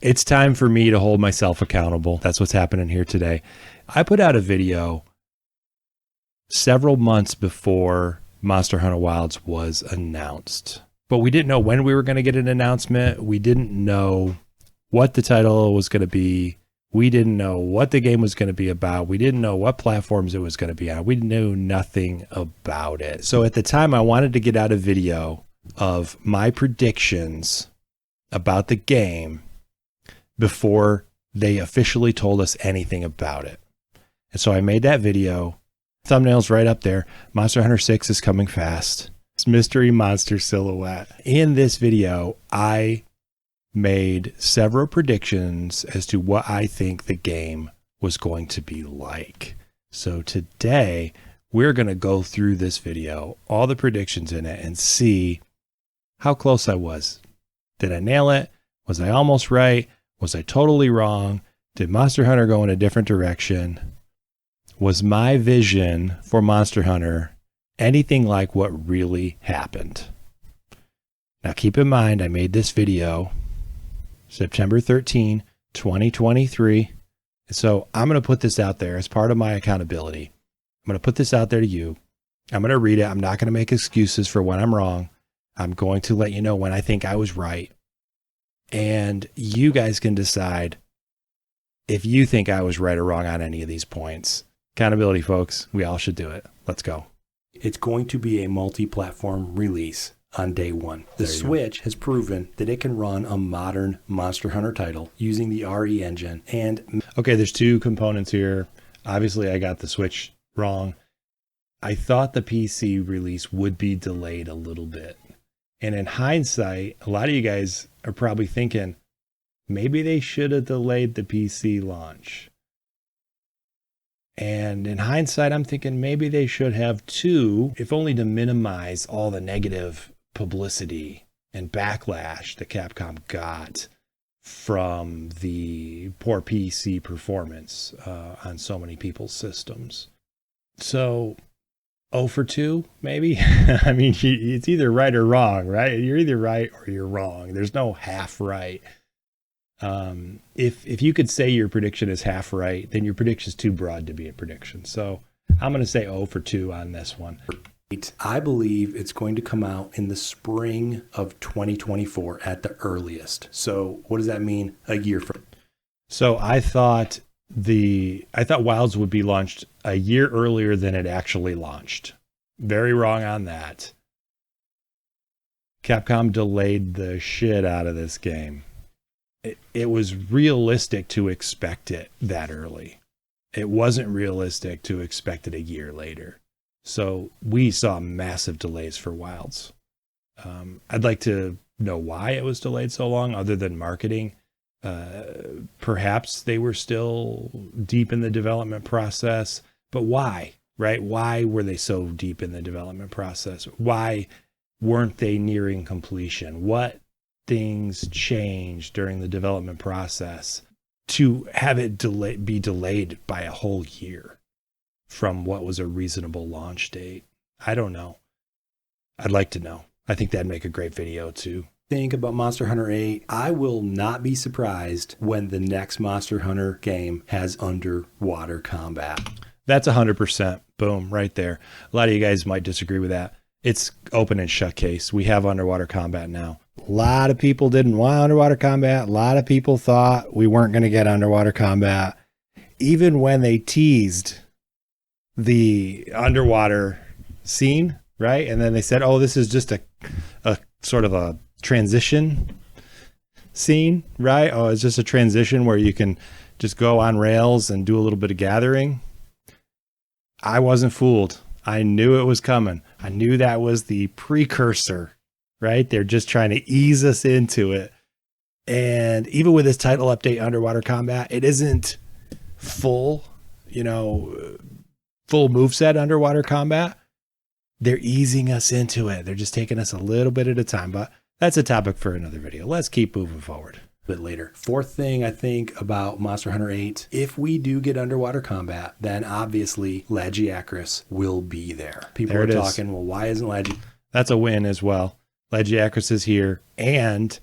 It's time for me to hold myself accountable. That's what's happening here today. I put out a video several months before Monster Hunter Wilds was announced, but we didn't know when we were going to get an announcement. We didn't know what the title was going to be. We didn't know what the game was going to be about. We didn't know what platforms it was going to be on. We knew nothing about it. So at the time, I wanted to get out a video of my predictions about the game before they officially told us anything about it. And so I made that video. Thumbnail's right up there. Monster Hunter 6 is coming fast. It's Mystery Monster Silhouette. In this video, I made several predictions as to what I think the game was going to be like. So today, we're going to go through this video, all the predictions in it, and see how close I was. Did I nail it? Was I almost right? Was I totally wrong? Did Monster Hunter go in a different direction? Was my vision for Monster Hunter anything like what really happened? Now keep in mind, I made this video September 13, 2023. So I'm going to put this out there as part of my accountability. I'm going to put this out there to you. I'm going to read it. I'm not going to make excuses for when I'm wrong. I'm going to let you know when I think I was right. And you guys can decide if you think I was right or wrong on any of these points. Accountability, folks. We all should do it. Let's go. It's going to be a multi-platform release on day one. The Switch has proven that it can run a modern Monster Hunter title using the RE engine. And okay, there's two components here. Obviously, I got the Switch wrong. I thought the PC release would be delayed a little bit. And in hindsight, a lot of you guys are probably thinking, maybe they should have delayed the PC launch. And in hindsight, I'm thinking maybe they should have too, if only to minimize all the negative publicity and backlash that Capcom got from the poor PC performance on so many people's systems. So 0 for 2, maybe? I mean, it's either right or wrong, right? You're either right or you're wrong. There's no half right. If you could say your prediction is half right, then your prediction is too broad to be a prediction. So I'm going to say 0 for 2 on this one. I believe it's going to come out in the spring of 2024 at the earliest. So what does that mean? A year from. So I thought Wilds would be launched a year earlier than it actually launched. Very wrong on that. Capcom delayed the shit out of this game. It was realistic to expect it that early. It wasn't realistic to expect it a year later. So we saw massive delays for Wilds. I'd like to know why it was delayed so long other than marketing. Perhaps they were still deep in the development process, but why, right? Why were they so deep in the development process? Why weren't they nearing completion? What things changed during the development process to have it be delayed by a whole year from what was a reasonable launch date? I don't know. I'd like to know. I think that'd make a great video too. Think about Monster Hunter 8. I will not be surprised when the next Monster Hunter game has underwater combat. That's 100%. Boom, right there. A lot of you guys might disagree with that. It's open and shut case. We have underwater combat now. A lot of people didn't want underwater combat. A lot of people thought we weren't going to get underwater combat. Even when they teased the underwater scene, right? And then they said, oh, this is just a sort of a transition scene, right? Oh, it's just a transition where you can just go on rails and do a little bit of gathering. I wasn't fooled. I knew it was coming. I knew that was the precursor, right? They're just trying to ease us into it. And even with this title update, Underwater Combat, it isn't full, full moveset Underwater Combat. They're easing us into it. They're just taking us a little bit at a time, but that's a topic for another video. Let's keep moving forward. Bit later. Fourth thing I think about Monster Hunter 8, if we do get underwater combat, then obviously Lagiacrus will be there. People are talking, well, why isn't That's a win as well. Lagiacrus is here and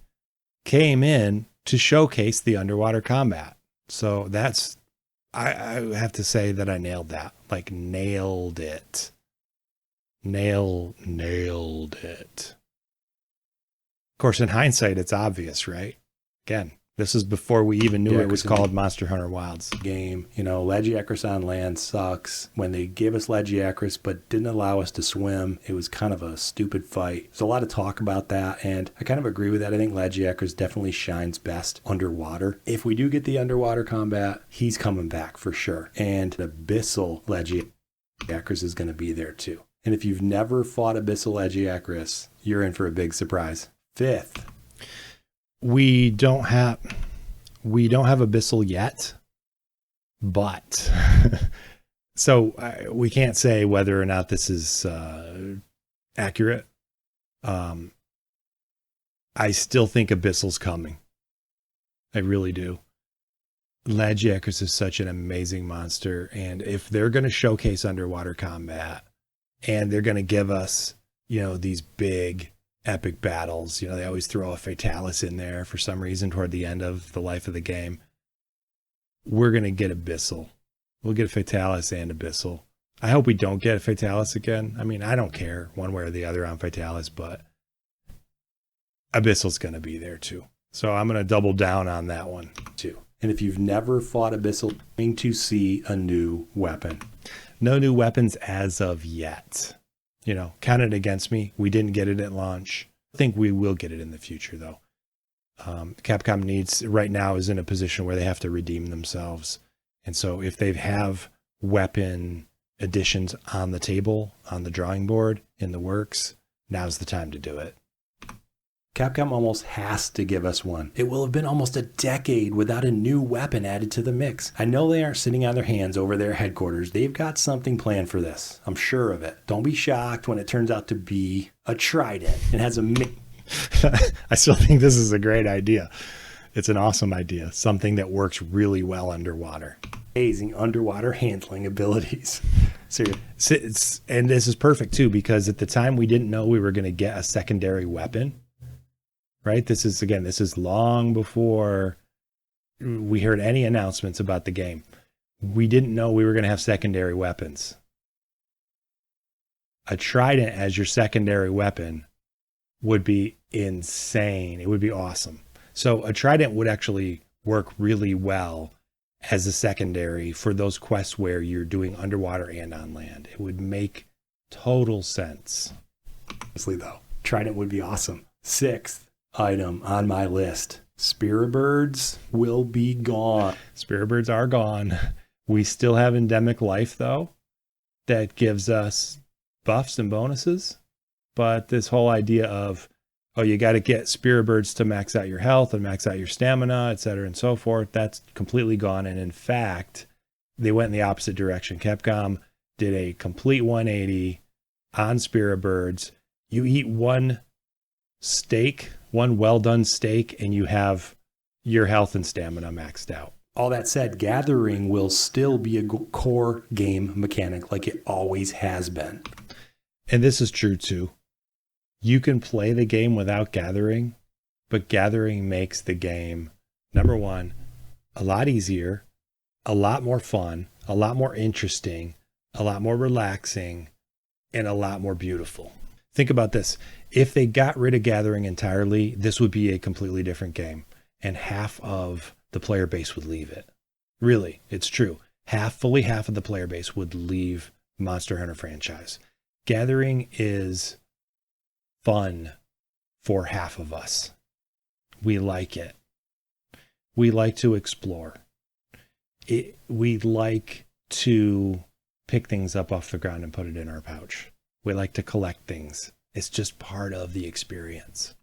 came in to showcase the underwater combat. So that's, I have to say that I nailed that. Like nailed it. Nailed it. Of course, in hindsight, it's obvious, right? Again, this is before we even knew it was called Monster Hunter Wilds. Game, you know, Lagiacrus on land sucks. When they gave us Lagiacrus but didn't allow us to swim, it was kind of a stupid fight. There's a lot of talk about that, and I kind of agree with that. I think Lagiacrus definitely shines best underwater. If we do get the underwater combat, he's coming back for sure. And Abyssal Lagiacrus is going to be there too. And if you've never fought Abyssal Lagiacrus, you're in for a big surprise. 5th. We don't have Abyssal yet, but so we can't say whether or not this is accurate. I still think Abyssal's coming. I really do. Lagiacrus is such an amazing monster, and if they're going to showcase underwater combat and they're going to give us, you know, these big epic battles, you know, they always throw a Fatalis in there for some reason toward the end of the life of the game. We're going to get Abyssal. We'll get a Fatalis and Abyssal. I hope we don't get a Fatalis again. I mean, I don't care one way or the other on Fatalis, but Abyssal's going to be there too. So I'm going to double down on that one too. And if you've never fought Abyssal, going to see a new weapon. No new weapons as of yet. You know, count it against me. We didn't get it at launch. I think we will get it in the future, though. Capcom needs, right now, is in a position where they have to redeem themselves. And so if they have weapon additions on the table, on the drawing board, in the works, now's the time to do it. Capcom almost has to give us one. It will have been almost a decade without a new weapon added to the mix. I know they aren't sitting on their hands over their headquarters. They've got something planned for this. I'm sure of it. Don't be shocked when it turns out to be a trident. It has a I still think this is a great idea. It's an awesome idea. Something that works really well underwater. Amazing underwater handling abilities. And this is perfect too, because at the time we didn't know we were going to get a secondary weapon. Right? This is long before we heard any announcements about the game. We didn't know we were going to have secondary weapons. A trident as your secondary weapon would be insane. It would be awesome. So a trident would actually work really well as a secondary for those quests where you're doing underwater and on land. It would make total sense. Honestly, though, trident would be awesome. 6th item on my list. Spiribirds will be gone. Spiribirds are gone. We still have endemic life, though, that gives us buffs and bonuses. But this whole idea of, oh, you got to get Spiribirds to max out your health and max out your stamina, et cetera, and so forth, that's completely gone. And in fact, they went in the opposite direction. Capcom did a complete 180 on Spiribirds. You eat one steak, one well-done steak, and you have your health and stamina maxed out. All that said, gathering will still be a core game mechanic like it always has been. And this is true too. You can play the game without gathering, but gathering makes the game, number one, a lot easier, a lot more fun, a lot more interesting, a lot more relaxing, and a lot more beautiful. Think about this. If they got rid of gathering entirely, this would be a completely different game, and half of the player base would leave it. Really, it's true. Fully half of the player base would leave Monster Hunter franchise. Gathering is fun for half of us. We like it. We like to explore. We like to pick things up off the ground and put it in our pouch. We like to collect things. It's just part of the experience.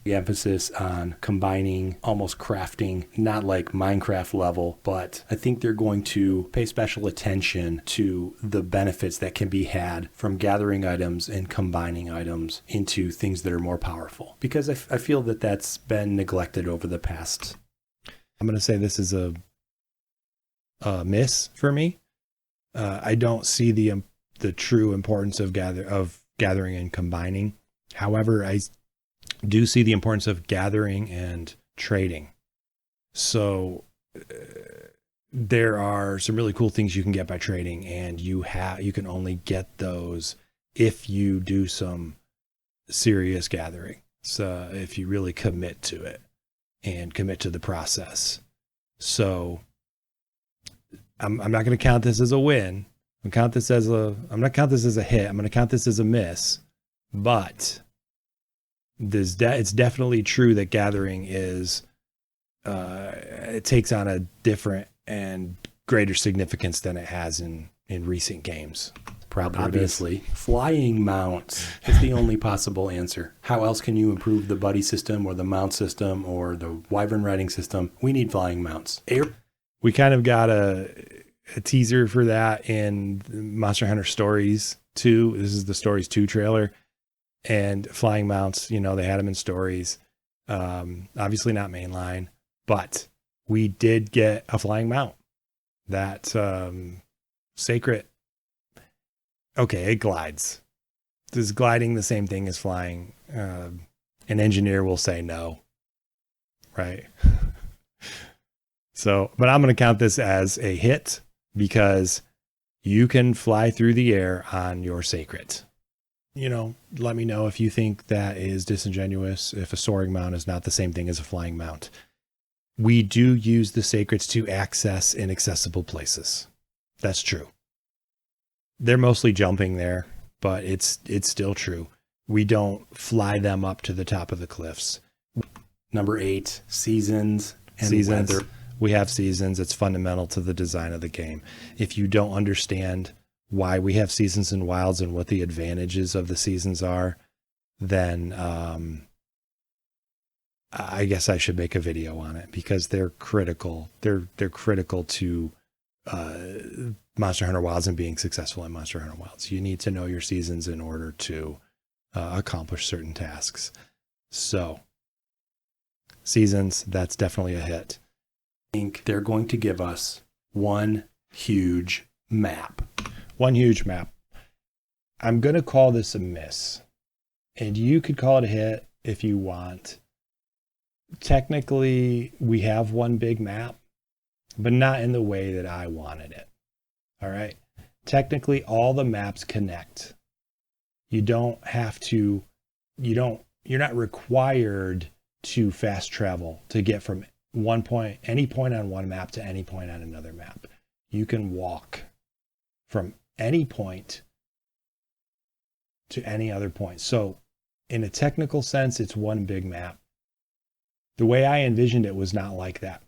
The emphasis on combining, almost crafting, not like Minecraft level, but I think they're going to pay special attention to the benefits that can be had from gathering items and combining items into things that are more powerful. Because I feel that that's been neglected over the past. I'm going to say this is a miss for me. I don't see the true importance of gathering and combining. However, I do see the importance of gathering and trading. So there are some really cool things you can get by trading, and you can only get those if you do some serious gathering. So if you really commit to it and commit to the process. So I'm not going to count this as a win. I'm not count this as a hit. I'm going to count this as a miss. But it's definitely true that gathering is it takes on a different and greater significance than it has in recent games. Obviously, flying mounts is the only possible answer. How else can you improve the buddy system or the mount system or the wyvern riding system? We need flying mounts. We kind of got a teaser for that in Monster Hunter Stories 2. This is the Stories 2 trailer. And flying mounts, they had them in Stories. Obviously not mainline, but we did get a flying mount. That Sacred. Okay, it glides. Is gliding the same thing as flying? An engineer will say no, right? So, but I'm going to count this as a hit because you can fly through the air on your Sacred. Let me know if you think that is disingenuous, if a soaring mount is not the same thing as a flying mount. We do use the Sacreds to access inaccessible places. That's true. They're mostly jumping there, but it's still true. We don't fly them up to the top of the cliffs. Number 8, seasons and weather. We have seasons. It's fundamental to the design of the game. If you don't understand why we have seasons and wilds and what the advantages of the seasons are, then I guess I should make a video on it because they're critical. They're critical to Monster Hunter Wilds and being successful in Monster Hunter Wilds. You need to know your seasons in order to accomplish certain tasks. So seasons, that's definitely a hit. I think they're going to give us one huge map. One huge map. I'm going to call this a miss. And you could call it a hit if you want. Technically, we have one big map, but not in the way that I wanted it. All right. Technically, all the maps connect. You're not required to fast travel to get from any point on one map to any point on another map. You can walk from any point to any other point. So in a technical sense, it's one big map. The way I envisioned it was not like that.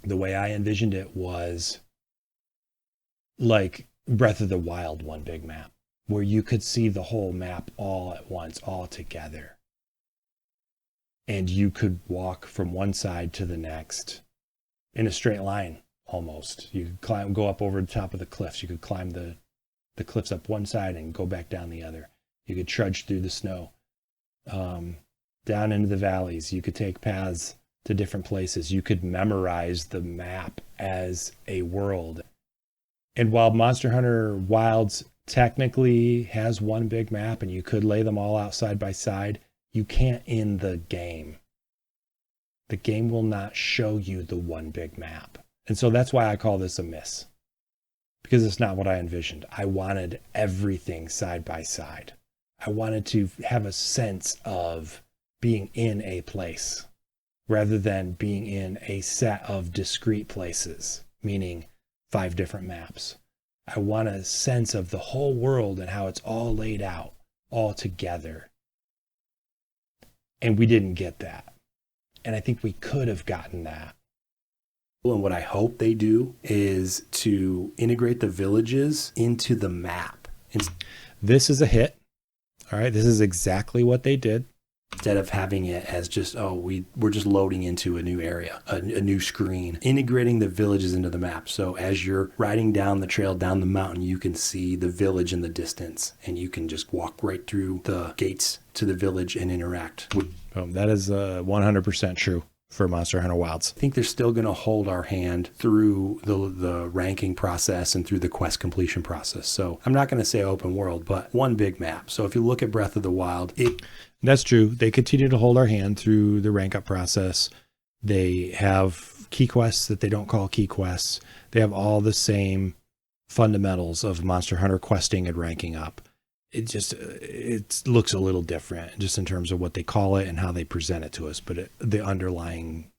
The way I envisioned it was like Breath of the Wild, one big map, where you could see the whole map all at once, all together. And you could walk from one side to the next in a straight line, almost. You could go up over the top of the cliffs. You could climb the cliffs up one side and go back down the other. You could trudge through the snow, down into the valleys. You could take paths to different places. You could memorize the map as a world. And while Monster Hunter Wilds technically has one big map and you could lay them all out side by side, you can't in the game. The game will not show you the one big map. And so that's why I call this a miss. Because it's not what I envisioned. I wanted everything side by side. I wanted to have a sense of being in a place rather than being in a set of discrete places, meaning 5 different maps. I want a sense of the whole world and how it's all laid out, all together. And we didn't get that. And I think we could have gotten that. And what I hope they do is to integrate the villages into the map. This is a hit. All right, this is exactly what they did. Instead of having it as just, we're just loading into a new area, a new screen, integrating the villages into the map. So as you're riding down the trail, down the mountain, you can see the village in the distance and you can just walk right through the gates to the village and interact. That is 100% true for Monster Hunter Wilds. I think they're still going to hold our hand through the ranking process and through the quest completion process. So I'm not going to say open world, but one big map. So if you look at Breath of the Wild, that's true. They continue to hold our hand through the rank up process. They have key quests that they don't call key quests. They have all the same fundamentals of Monster Hunter questing and ranking up. It looks a little different just in terms of what they call it and how they present it to us, but the underlying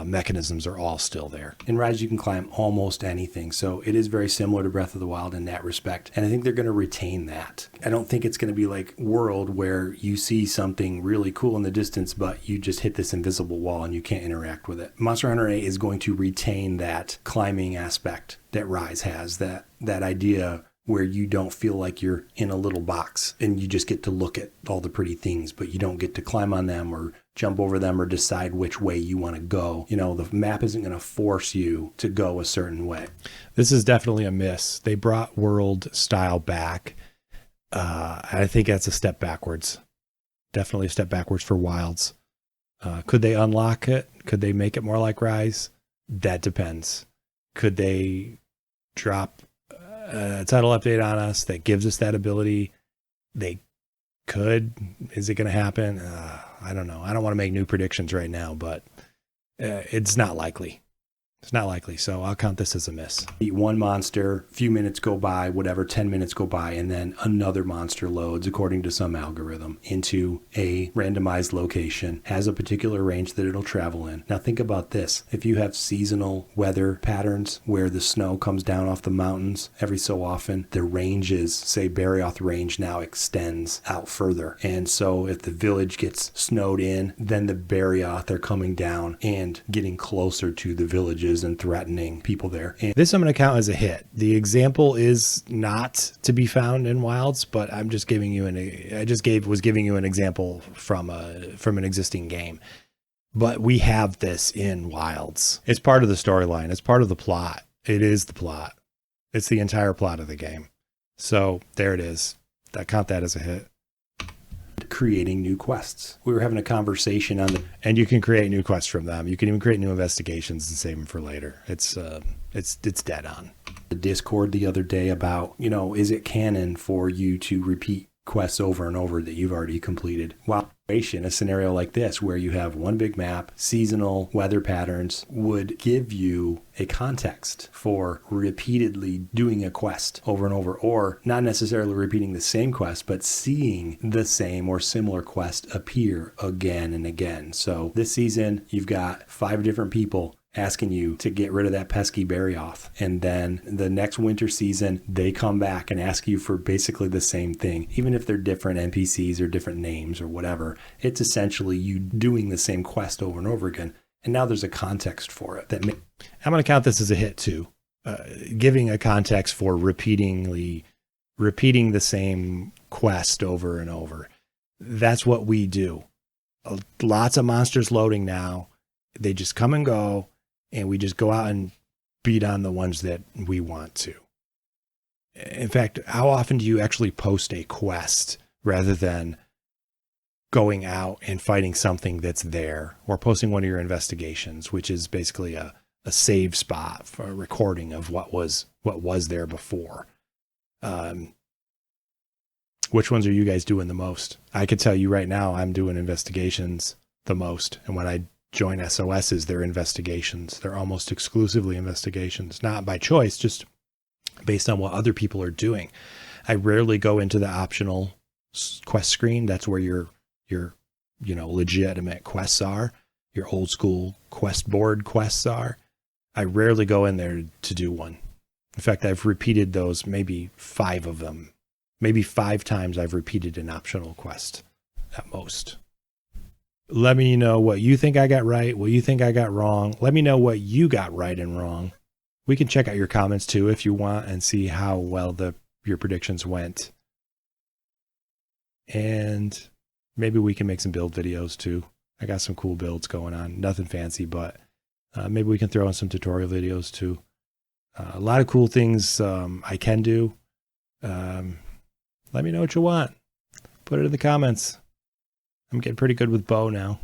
mechanisms are all still there. In Rise, you can climb almost anything, so it is very similar to Breath of the Wild in that respect, and I think they're going to retain that. I don't think it's going to be like World, where you see something really cool in the distance, but you just hit this invisible wall and you can't interact with it. Monster Hunter 8 is going to retain that climbing aspect that Rise has, that idea where you don't feel like you're in a little box and you just get to look at all the pretty things, but you don't get to climb on them or jump over them or decide which way you want to go. You know, the map isn't going to force you to go a certain way. This is definitely a miss. They brought world style back. I think that's a step backwards. Definitely a step backwards for Wilds. Could they unlock it? Could they make it more like Rise? That depends. Could they drop a title update on us that gives us that ability? They could. Is it going to happen? I don't know. I don't want to make new predictions right now, but it's not likely. It's not likely, so I'll count this as a miss. Beat one monster, few minutes go by, whatever, 10 minutes go by, and then another monster loads, according to some algorithm, into a randomized location, has a particular range that it'll travel in. Now think about this. If you have seasonal weather patterns where the snow comes down off the mountains every so often, the ranges, say Barioth range now extends out further. And so if the village gets snowed in, then the Barioth are coming down and getting closer to the villages and threatening people there. And this I'm going to count as a hit. The example is not to be found in Wilds, but I'm just giving you was giving you an example from an existing game. But we have this in Wilds. It's part of the storyline. It's part of the plot. It is the plot. It's the entire plot of the game. So there it is. I count that as a hit. Creating new quests. We were having a conversation on the... And you can create new quests from them. You can even create new investigations and save them for later. It's dead on. The Discord the other day about, you know, is it canon for you to repeat quests over and over that you've already completed? Well, a scenario like this where you have one big map, seasonal weather patterns would give you a context for repeatedly doing a quest over and over, or not necessarily repeating the same quest, but seeing the same or similar quest appear again and again. So this season, you've got 5 different people asking you to get rid of that pesky Barioth. And then the next winter season, they come back and ask you for basically the same thing. Even if they're different NPCs or different names or whatever, it's essentially you doing the same quest over and over again. And now there's a context for it. I'm going to count this as a hit too. Giving a context for repeating the same quest over and over. That's what we do. Lots of monsters loading now. They just come and go. And we just go out and beat on the ones that we want to. In fact, how often do you actually post a quest rather than going out and fighting something that's there, or posting one of your investigations, which is basically a save spot for a recording of what was there before? Which ones are you guys doing the most? I could tell you right now, I'm doing investigations the most. And when I join SOSs, they're investigations. They're almost exclusively investigations, not by choice, just based on what other people are doing. I rarely go into the optional quest screen. That's where your legitimate quests are. Your old school quest board quests are. I rarely go in there to do one. In fact, I've repeated those, maybe 5 of them. Maybe 5 times I've repeated an optional quest at most. Let me know what you think I got right, what you think I got wrong. Let me know what you got right and wrong. We can check out your comments too if you want and see how well your predictions went. And maybe we can make some build videos too. I got some cool builds going on. Nothing fancy, but maybe we can throw in some tutorial videos too. A lot of cool things I can do. Let me know what you want. Put it in the comments. I'm getting pretty good with bow now.